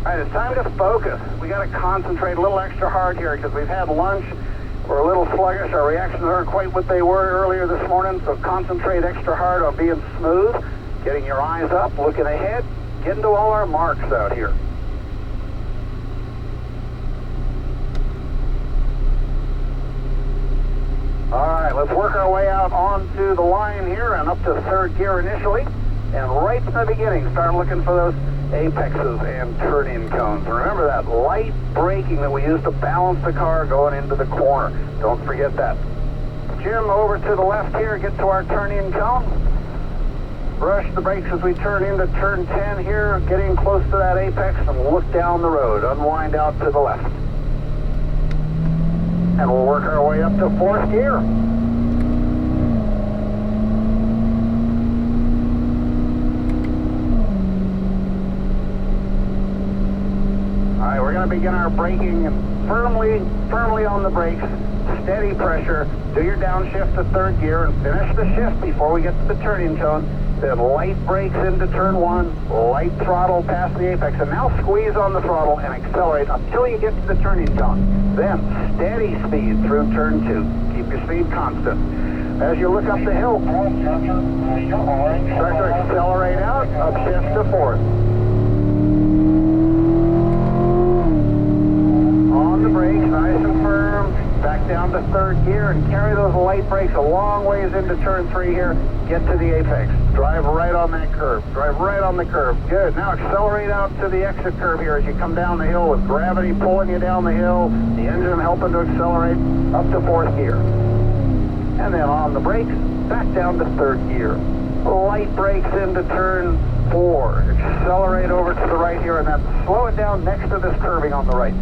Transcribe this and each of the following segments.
All right, it's time to focus. We got to concentrate a little extra hard here because we've had lunch. We're a little sluggish. Our reactions aren't quite what they were earlier this morning, so concentrate extra hard on being smooth, getting your eyes up, looking ahead, getting to all our marks out here. All right, let's work our way out onto the line here and up to third gear initially. And right from the beginning, start looking for those apexes and turn-in cones. And remember that light braking that we use to balance the car going into the corner. Don't forget that. Jim, over to the left here, get to our turn-in cone. Brush the brakes as we turn into turn 10 here, getting close to that apex, and look down the road. Unwind out to the left. And we'll work our way up to fourth gear. All right, we're going to begin our braking firmly on the brakes, steady pressure. Do your downshift to third gear and finish the shift before we get to the turning cone. Then light brakes into turn 1, light throttle past the apex, and now squeeze on the throttle and accelerate until you get to the turning cone. Then steady speed through turn 2. Keep your speed constant. As you look up the hill, start to accelerate out, upshift to fourth. On the brakes, nice and firm. Back down to third gear and carry those light brakes a long ways into turn 3 here. Get to the apex. Drive right on that curve. Drive right on the curve. Good. Now accelerate out to the exit curve here as you come down the hill with gravity pulling you down the hill, the engine helping to accelerate up to fourth gear. And then on the brakes, back down to third gear. Light brakes into turn 4. Accelerate over to the right here and then slow it down next to this curving on the right.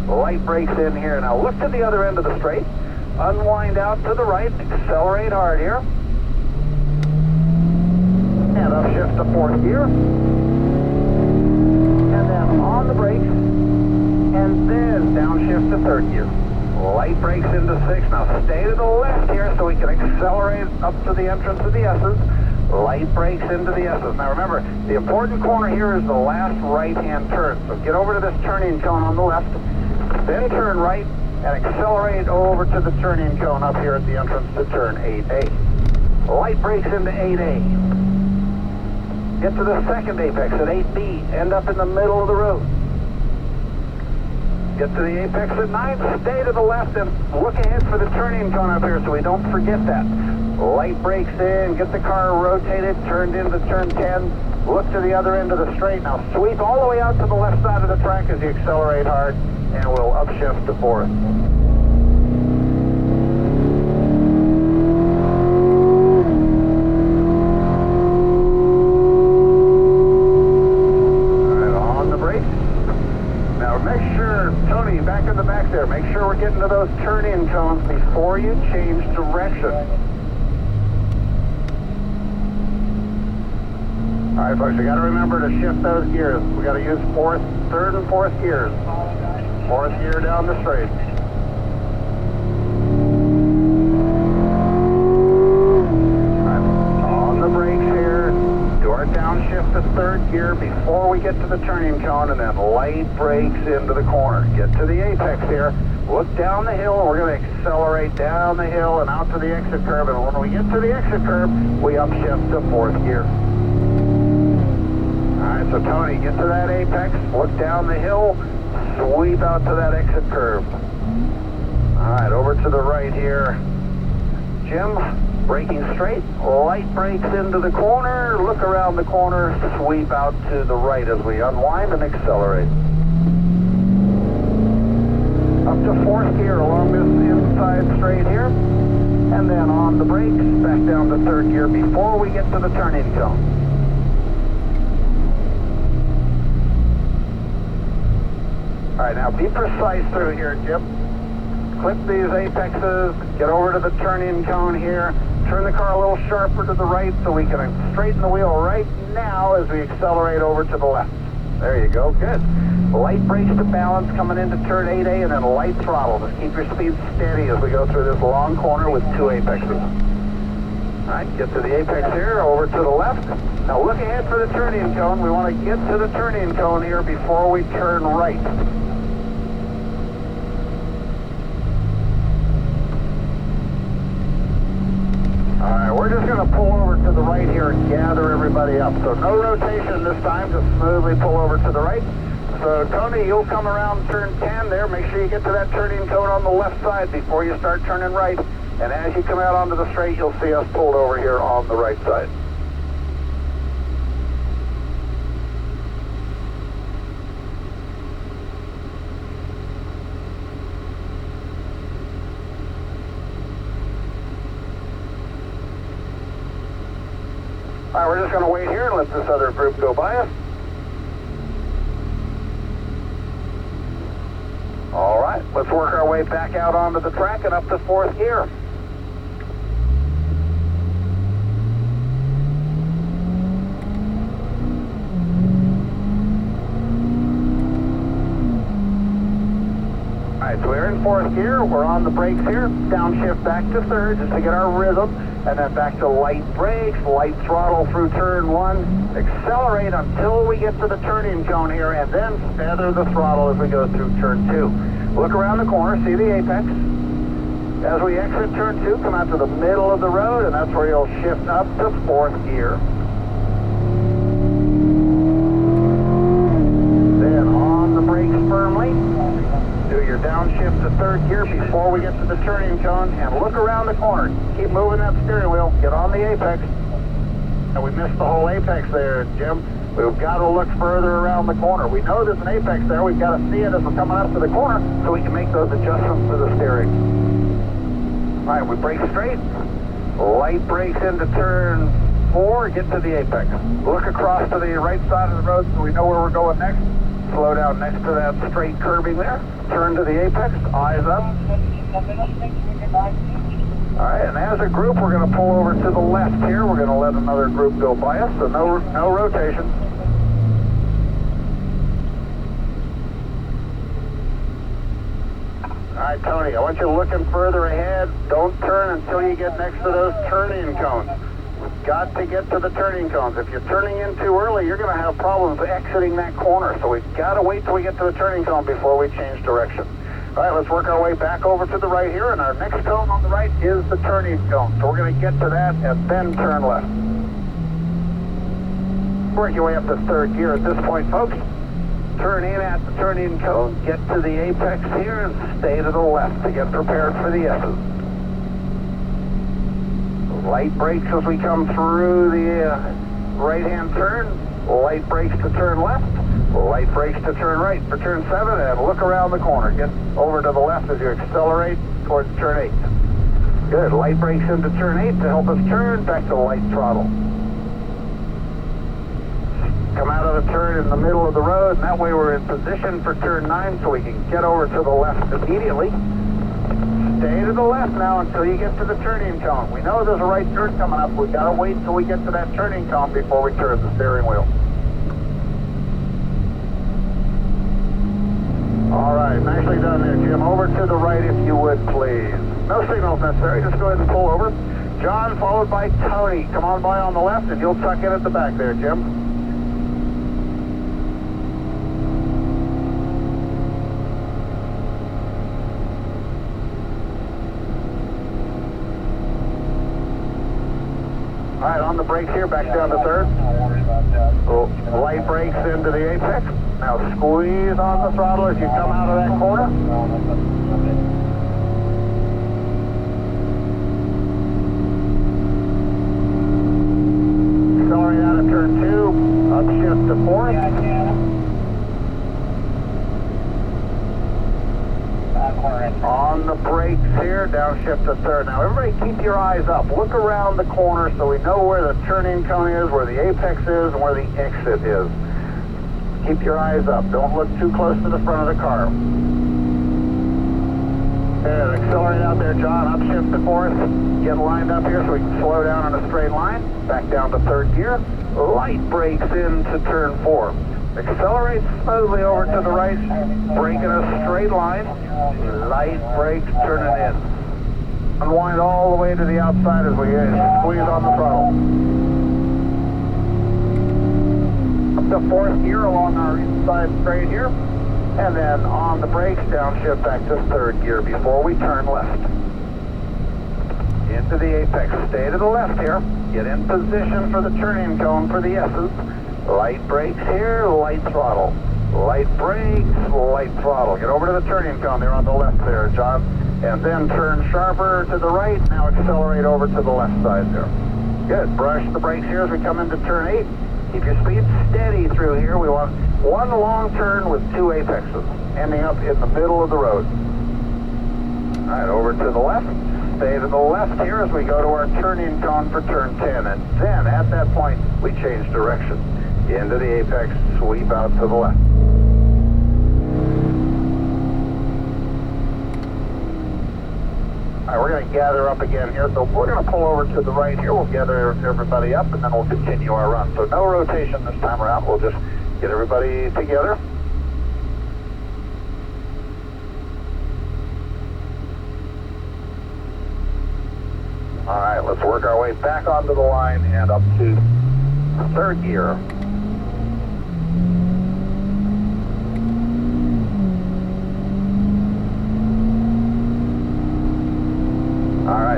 Light brakes in here. Now look to the other end of the straight. Unwind out to the right. Accelerate hard here. And upshift to fourth gear. And then on the brakes. And then downshift to third gear. Light brakes into 6. Now stay to the left here so we can accelerate up to the entrance of the S's. Light brakes into the S's. Now remember, the important corner here is the last right-hand turn. So get over to this turning cone on the left. Then turn right and accelerate over to the turning cone up here at the entrance to turn 8A. Light brakes into 8A. Get to the second apex at 8B. End up in the middle of the road. Get to the apex at 9. Stay to the left and look ahead for the turning cone up here so we don't forget that. Light brakes in. Get the car rotated. Turned into turn 10. Look to the other end of the straight. Now sweep all the way out to the left side of the track as you accelerate hard. And we'll upshift to fourth. Alright, on the brakes. Now make sure, Tony, back in the back there, make sure we're getting to those turn-in cones before you change direction. Alright folks, you got to remember to shift those gears. We got to use third and fourth gears. Fourth gear down the straight. Right. On the brakes here. Do our downshift to third gear before we get to the turning cone and then light brakes into the corner. Get to the apex here. Look down the hill. We're going to accelerate down the hill and out to the exit curve. And when we get to the exit curve, we upshift to fourth gear. Alright, so Tony, get to that apex. Look down the hill. Sweep out to that exit curve. Alright, over to the right here. Jim, braking straight, light brakes into the corner, look around the corner, sweep out to the right as we unwind and accelerate. Up to fourth gear along this inside straight here. And then on the brakes, back down to third gear before we get to the turning cone. Alright, now be precise through here, Jim. Clip these apexes, get over to the turn-in cone here, turn the car a little sharper to the right so we can straighten the wheel right now as we accelerate over to the left. There you go, good. Light brakes to balance coming into turn 8A and then light throttle. Just keep your speed steady as we go through this long corner with 2 apexes. All right, get to the apex here, over to the left. Now look ahead for the turning cone. We want to get to the turning cone here before we turn right. All right, we're just going to pull over to the right here and gather everybody up. So no rotation this time, just smoothly pull over to the right. So Tony, you'll come around turn 10 there. Make sure you get to that turning cone on the left side before you start turning right. And as you come out onto the straight, you'll see us pulled over here on the right side. All right, we're just going to wait here and let this other group go by us. All right, let's work our way back out onto the track and up to fourth gear. All right, so we're in fourth gear. We're on the brakes here. Downshift back to third just to get our rhythm. And then back to light brakes, light throttle through turn 1. Accelerate until we get to the turning cone here, and then feather the throttle as we go through turn 2. Look around the corner, see the apex. As we exit turn 2, come out to the middle of the road, and that's where you'll shift up to fourth gear. Then on the brakes firmly. Do your downshift to third gear before we get to the turning cone, and look around the corner. Keep moving that steering wheel. Get on the apex. And we missed the whole apex there, Jim. We've got to look further around the corner. We know there's an apex there. We've got to see it as we're coming up to the corner so we can make those adjustments to the steering. All right, we brake straight. Light brakes into turn 4. Get to the apex. Look across to the right side of the road so we know where we're going next. Slow down next to that straight curbing there. Turn to the apex, eyes up. All right, and as a group, we're going to pull over to the left here. We're going to let another group go by us, so no rotation. All right, Tony, I want you looking further ahead. Don't turn until you get next to those turning cones. We've got to get to the turning cones. If you're turning in too early, you're going to have problems exiting that corner. So we've got to wait till we get to the turning cone before we change direction. All right, let's work our way back over to the right here, and our next cone on the right is the turning cone. So we're going to get to that and then turn left. Work your way up to third gear at this point, folks. Turn in at the turning cone, get to the apex here, and stay to the left to get prepared for the S's. Light brakes as we come through the right-hand turn. Light brakes to turn left. Light brakes to turn right for turn 7, and look around the corner. Get over to the left as you accelerate towards turn 8. Good. Light brakes into turn 8 to help us turn. Back to light throttle. Come out of the turn in the middle of the road, and that way we're in position for turn 9 so we can get over to the left immediately. Stay to the left now until you get to the turning cone. We know there's a right turn coming up. We've got to wait until we get to that turning cone before we turn the steering wheel. All right, nicely done there, Jim. Over to the right if you would, please. No signals necessary. Just go ahead and pull over. John, followed by Tony. Come on by on the left, and you'll tuck in at the back there, Jim. All right, on the brakes here, back down to third. Light brakes into the apex. Now squeeze on the throttle as you come out of that corner. Accelerate out of turn 2, upshift to fourth. On the brakes here, downshift to third. Now everybody keep your eyes up. Look around the corner so we know where the turning cone is, where the apex is, and where the exit is. Keep your eyes up. Don't look too close to the front of the car. And accelerate out there, John. Upshift to fourth. Get lined up here so we can slow down on a straight line. Back down to third gear. Light brakes into turn 4. Accelerate smoothly over to the right. Brake in a straight line. Light brakes turning in. Unwind all the way to the outside as we squeeze on the throttle. Up to fourth gear along our inside straight here. And then on the brakes, downshift back to third gear before we turn left. Into the apex. Stay to the left here. Get in position for the turning cone for the S's. Light brakes here, light throttle. Light brakes, light throttle. Get over to the turning cone there on the left there, John. And then turn sharper to the right. Now accelerate over to the left side there. Good. Brush the brakes here as we come into turn 8. Keep your speed steady through here. We want one long turn with 2 apexes, ending up in the middle of the road. All right, over to the left. Stay to the left here as we go to our turning cone for turn 10. And then at that point, we change direction. Into the apex, sweep out to the left. All right, we're going to gather up again here. So we're going to pull over to the right here. We'll gather everybody up, and then we'll continue our run. So no rotation this time around. We'll just get everybody together. All right, let's work our way back onto the line and up to third gear.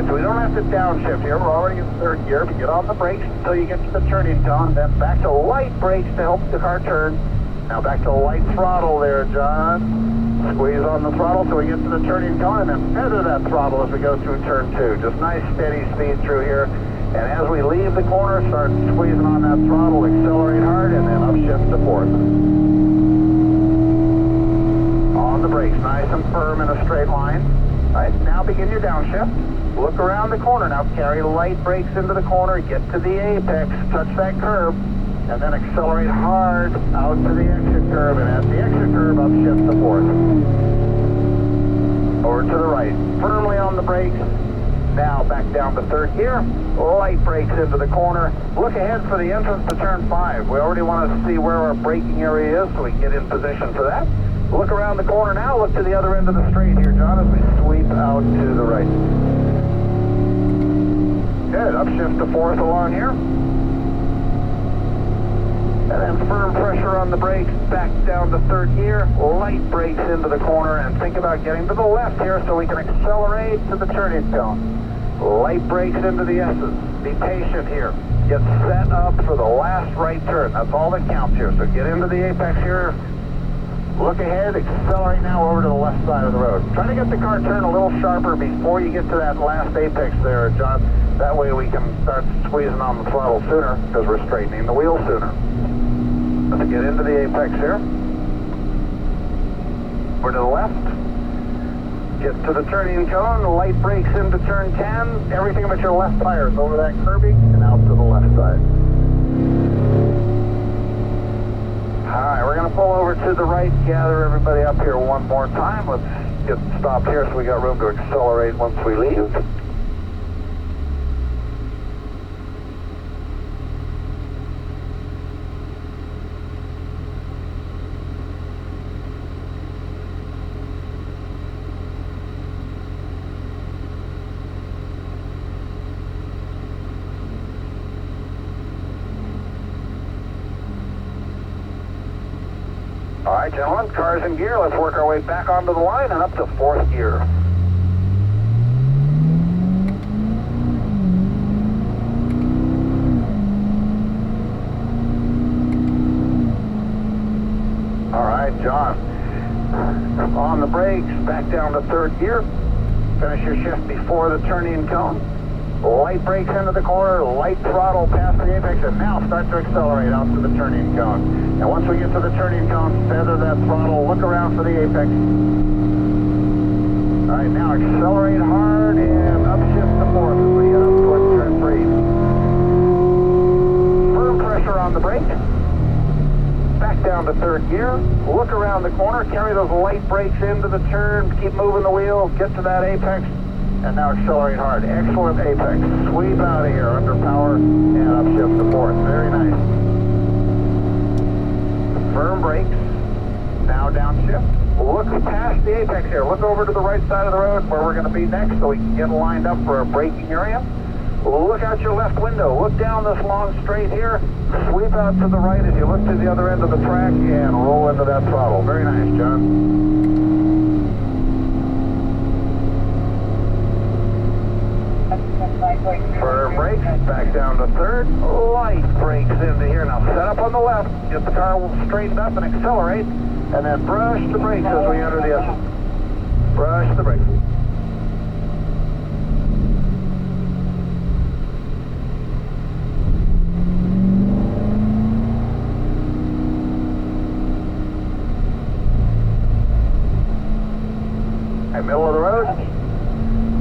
So we don't have to downshift here. We're already in third gear. But get on the brakes until you get to the turning cone. Then back to light brakes to help the car turn. Now back to light throttle there, John. Squeeze on the throttle till we get to the turning cone, and then feather that throttle as we go through turn 2. Just nice steady speed through here. And as we leave the corner, start squeezing on that throttle, accelerate hard, and then upshift to fourth. On the brakes, nice and firm in a straight line. All right, now begin your downshift. Look around the corner. Now carry light brakes into the corner, get to the apex, touch that curb, and then accelerate hard out to the exit curve, and at the exit curve, upshift to fourth. Over to the right. Firmly on the brakes. Now back down to third gear. Light brakes into the corner. Look ahead for the entrance to turn 5. We already want to see where our braking area is so we can get in position for that. Look around the corner now. Look to the other end of the straight here, John, as we sweep out to the right. Good. Upshift to fourth along here. And then firm pressure on the brakes, back down to third gear, light brakes into the corner, and think about getting to the left here so we can accelerate to the turning cone. Light brakes into the S's. Be patient here. Get set up for the last right turn. That's all that counts here. So get into the apex here. Look ahead, accelerate now over to the left side of the road. Try to get the car turned a little sharper before you get to that last apex there, John. That way we can start squeezing on the throttle sooner because we're straightening the wheel sooner. Let's get into the apex here. Over to the left. Get to the turning cone, light brakes into turn 10. Everything but your left tires over that curbing and out to the left side. Alright, we're going to pull over to the right, gather everybody up here one more time. Let's get stopped here so we got room to accelerate once we leave. All right, gentlemen, cars in gear. Let's work our way back onto the line and up to fourth gear. All right, John. On the brakes, back down to third gear. Finish your shift before the turning cone. Light brakes into the corner, light throttle past the apex, and now start to accelerate out to the turning cone. And once we get to the turning cone, feather that throttle, look around for the apex. All right, now accelerate hard and upshift to fourth as we get up towards turn 3. Firm pressure on the brake. Back down to third gear. Look around the corner, carry those light brakes into the turn, keep moving the wheel, get to that apex. And now accelerate hard. Excellent apex. Sweep out of here under power and upshift to fourth. Very nice. Firm brakes. Now downshift. Look past the apex here. Look over to the right side of the road where we're going to be next so we can get lined up for a braking area. Look out your left window. Look down this long straight here. Sweep out to the right as you look to the other end of the track and roll into that throttle. Very nice, John. Firm brakes, back down to third. Light brakes into here. Now set up on the left. Get the car straightened up and accelerate. And then brush the brakes as we enter the S. Brush the brakes. Middle of the road.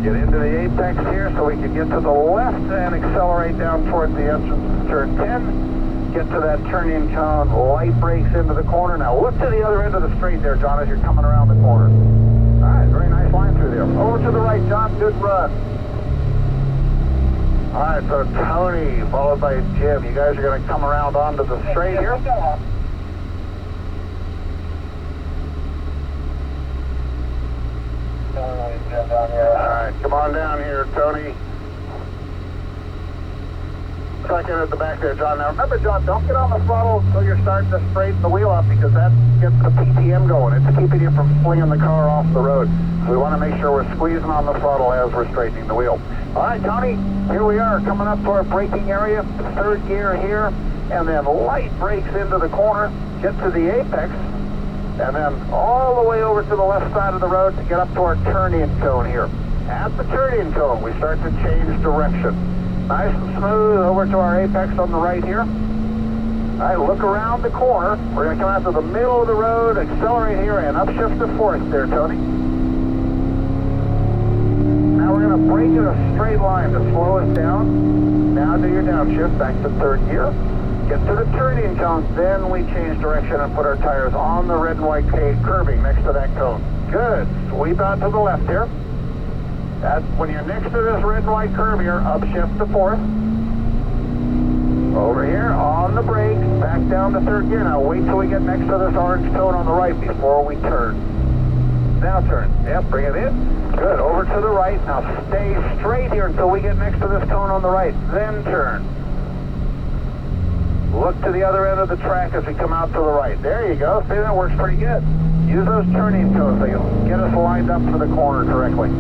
Get into the apex here so we can get to the left and accelerate down towards the entrance to turn 10. Get to that turn-in cone, light brakes into the corner. Now look to the other end of the straight there, John, as you're coming around the corner. All right, very nice line through there. Over to the right, John, good run. All right, so Tony followed by Jim. You guys are going to come around onto the straight here. Alright, come on down here, Tony. Second at the back there, John. Now remember, John, don't get on the throttle until you're starting to straighten the wheel up because that gets the PTM going. It's keeping you from flinging the car off the road. So we want to make sure we're squeezing on the throttle as we're straightening the wheel. Alright, Tony, here we are coming up to our braking area. Third gear here, and then light brakes into the corner. Get to the apex. And then all the way over to the left side of the road to get up to our turn-in cone here. At the turn-in cone, we start to change direction. Nice and smooth over to our apex on the right here. All right, look around the corner. We're going to come out to the middle of the road, accelerate here, and upshift to fourth there, Tony. Now we're going to brake in a straight line to slow us down. Now do your downshift back to third gear. Get to the turn-in cone, then we change direction and put our tires on the red and white curbing next to that cone. Good. Sweep out to the left here. That's when you're next to this red and white curb here, upshift to fourth. Over here, on the brake, back down to third gear. Now wait till we get next to this orange cone on the right before we turn. Now turn. Yep, bring it in. Good. Over to the right. Now stay straight here until we get next to this cone on the right. Then turn. Look to the other end of the track as we come out to the right. There you go. See, that works pretty good. Use those turning cones. They'll get us lined up for the corner correctly.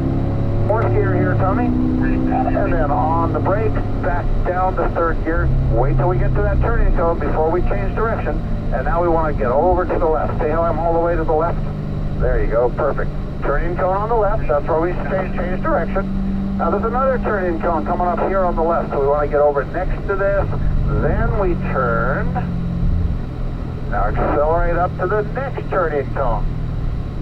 Fourth gear here, Tony. And then on the brake, back down to third gear. Wait till we get to that turning cone before we change direction. And now we want to get over to the left. See how I'm all the way to the left? There you go. Perfect. Turning cone on the left. That's where we change direction. Now there's another turning cone coming up here on the left. So we want to get over next to this. Then we turn. Now accelerate up to the next turn-in cone.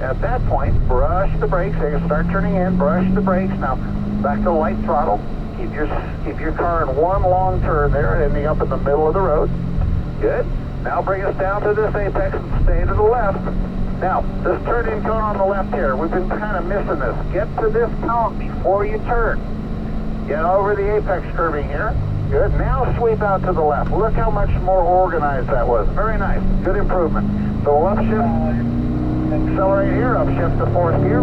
At that point, brush the brakes. They start turning in. Brush the brakes. Now back to light throttle. Keep your car in one long turn there, ending up in the middle of the road. Good. Now bring us down to this apex and stay to the left. Now this turn-in cone on the left here. We've been kind of missing this. Get to this cone before you turn. Get over the apex curbing here. Good. Now sweep out to the left. Look how much more organized that was. Very nice. Good improvement. So we'll upshift, accelerate here, upshift to fourth gear.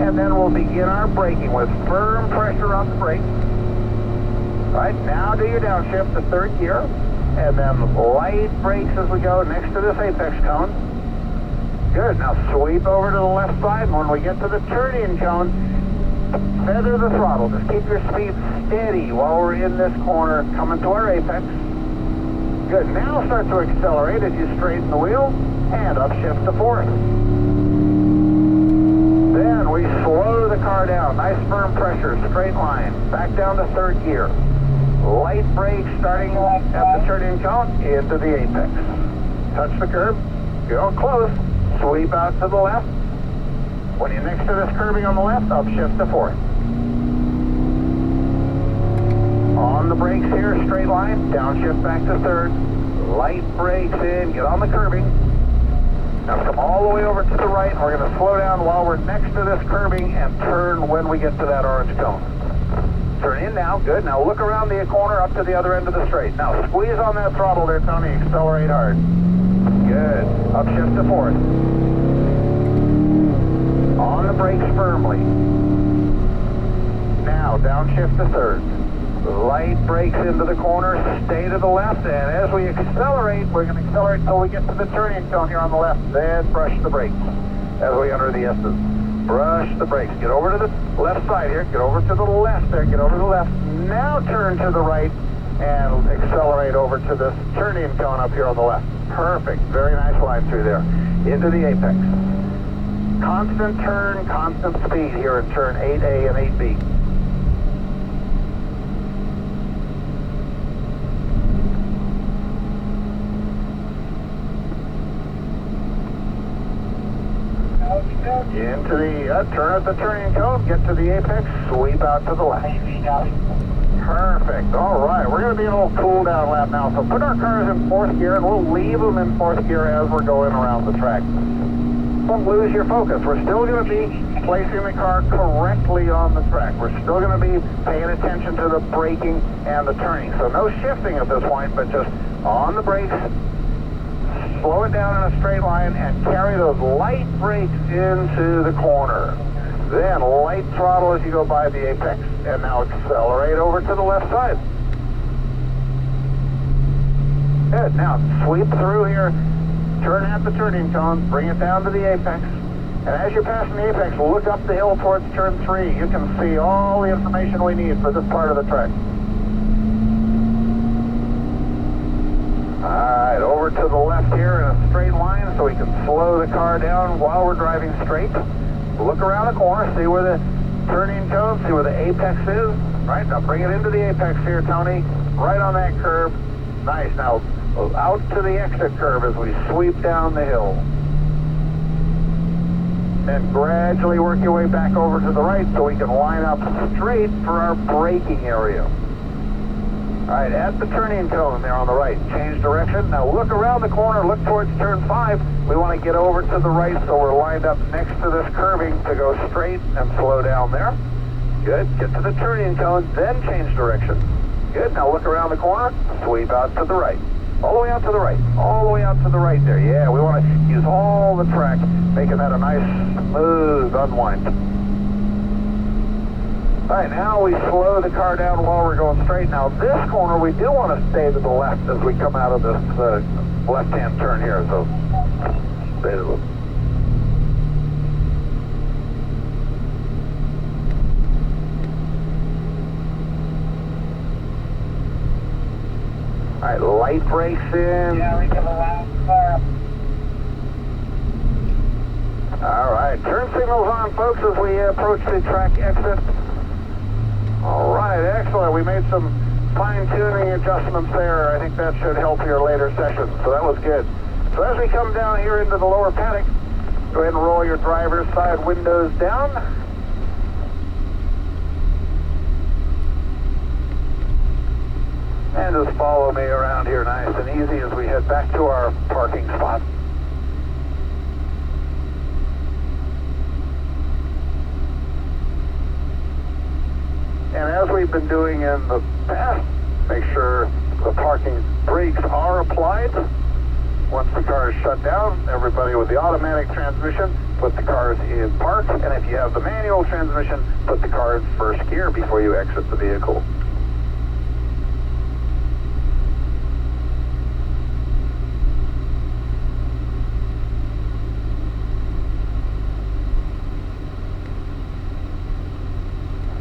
And then we'll begin our braking with firm pressure on the brake. All right, now do your downshift to third gear. And then light brakes as we go next to this apex cone. Good. Now sweep over to the left side, and when we get to the turn-in cone, feather the throttle. Just keep your speed steady while we're in this corner, coming to our apex. Good. Now start to accelerate as you straighten the wheel, and upshift to fourth. Then we slow the car down. Nice firm pressure, straight line. Back down to third gear. Light brake starting at the turn-in cone into the apex. Touch the curb. Go close. Sweep out to the left. When you're next to this curbing on the left, upshift to fourth. On the brakes here, straight line, downshift back to third. Light brakes in, get on the curbing. Now come all the way over to the right. We're going to slow down while we're next to this curbing and turn when we get to that orange cone. Turn in now, good. Now look around the corner up to the other end of the straight. Now squeeze on that throttle there, Tony, accelerate hard. Good, upshift to fourth. On the brakes firmly. Now downshift to third. Light brakes into the corner, stay to the left, and as we accelerate, we're going to accelerate until we get to the turning cone here on the left, then brush the brakes as we enter the S's. Brush the brakes. Get over to the left side here. Get over to the left there. Get over to the left. Now turn to the right and accelerate over to this turning cone up here on the left. Perfect. Very nice line through there. Into the apex. Constant turn, constant speed here in turn 8A and 8B. Into the, turn at the turning cone, get to the apex, sweep out to the left. Perfect. All right, we're going to be in a little cool down lap now, so put our cars in fourth gear and we'll leave them in fourth gear as we're going around the track. Don't lose your focus. We're still going to be placing the car correctly on the track. We're still going to be paying attention to the braking and the turning. So no shifting at this point, but just on the brakes. Slow it down in a straight line and carry those light brakes into the corner. Then light throttle as you go by the apex. And now accelerate over to the left side. Good. Now sweep through here. Turn at the turning cone. Bring it down to the apex. And as you're passing the apex, look up the hill towards turn 3. You can see all the information we need for this part of the track. Alright, over to the left here in a straight line so we can slow the car down while we're driving straight. Look around the corner, see where the turning cone, see where the apex is. Right, now bring it into the apex here, Tony. Right on that curve. Nice, now out to the exit curve as we sweep down the hill. And gradually work your way back over to the right so we can line up straight for our braking area. Alright, at the turning cone there on the right, change direction. Now look around the corner, look towards turn 5. We want to get over to the right so we're lined up next to this curving to go straight and slow down there. Good, get to the turning cone, then change direction. Good, now look around the corner, sweep out to the right. All the way out to the right, all the way out to the right there. Yeah, we want to use all the track, making that a nice, smooth unwind. All right, now we slow the car down while we're going straight. Now this corner, we do want to stay to the left as we come out of this left-hand turn here, so stay to the left. All right, light brakes in. Yeah, we can allow car. All right, turn signals on, folks, as we approach the track exit. All right, excellent. We made some fine-tuning adjustments there. I think that should help your later sessions, so that was good. So as we come down here into the lower paddock, go ahead and roll your driver's side windows down. And just follow me around here nice and easy as we head back to our parking spot. And as we've been doing in the past, make sure the parking brakes are applied. Once the car is shut down, everybody with the automatic transmission, put the cars in park. And if you have the manual transmission, put the car in first gear before you exit the vehicle.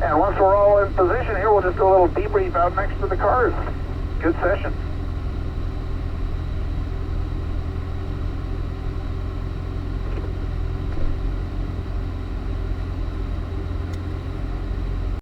And once we're all in position here, we'll just do a little debrief out next to the cars. Good session.